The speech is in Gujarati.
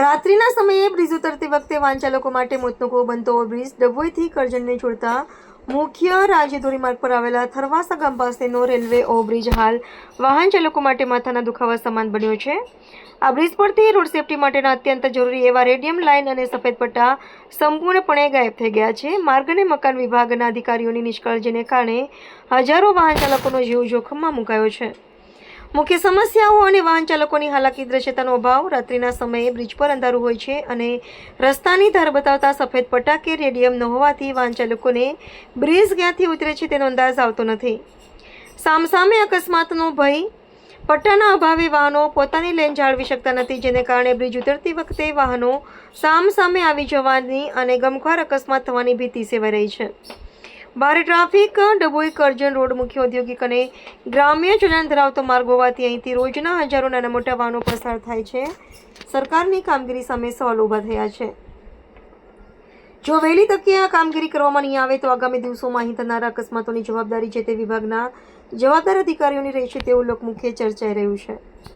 રાત્રિના સમયે બ્રિજ ઉતરતી વખતે વાહન ચાલકો માટે મોતનો કૂવો બનતો ઓવરબ્રિજ ડભોઈથી કરજણને જોડતા મુખ્ય રાજ્ય ધોરીમાર્ગ પર આવેલા થરવાસા ગામ પાસેનો રેલવે ઓવરબ્રિજ હાલ વાહન ચાલકો માટે માથાના દુખાવા સમાન બન્યો છે. આ બ્રિજ પરથી રોડ સેફટી માટેના અત્યંત જરૂરી એવા રેડિયમ લાઇન અને સફેદ પટ્ટા સંપૂર્ણપણે ગાયબ થઈ ગયા છે. માર્ગ અને મકાન વિભાગના અધિકારીઓની નિષ્કાળજીને કારણે હજારો વાહન ચાલકોનો જીવ જોખમમાં મુકાયો છે. મુખ્ય સમસ્યાઓ અને વાહન ચાલકોની હાલાકી દ્રશ્યતાનો અભાવ. રાત્રિના સમયે બ્રિજ પર અંધારું હોય છે અને રસ્તાની ધાર બતાવતા સફેદ પટ્ટા કે રેડિયમ ન હોવાથી વાહન ચાલકોને બ્રિજ ક્યાંથી ઉતરે છે તેનો અંદાજ આવતો નથી. સામસામે અકસ્માતનો ભય. પટ્ટાના અભાવે વાહનો પોતાની લેન જાળવી શકતા નથી, જેને કારણે બ્રિજ ઉતરતી વખતે વાહનો સામસામે આવી જવાની અને ગમખ્વાર અકસ્માત થવાની ભીતિ સેવાઈ રહી છે. ભારે ટ્રાફિક. ડભોઈ કરજણ રોડ મુખ્ય ઔદ્યોગિક અને ગ્રામ્ય જોડાણ ધરાવતો માર્ગ હોવાથી અહીંથી રોજના હજારો નાના મોટા વાહનો પસાર થાય છે. સરકારની કામગીરી સામે સવાલ ઊભા થયા છે. જો વહેલી તકે આ કામગીરી કરવામાં નહીં આવે તો આગામી દિવસોમાં અહીં થનારા અકસ્માતોની જવાબદારી જે તે વિભાગના જવાબદાર અધિકારીઓની રહેશે તેવું લોકમુખે ચર્ચાઈ રહ્યું છે.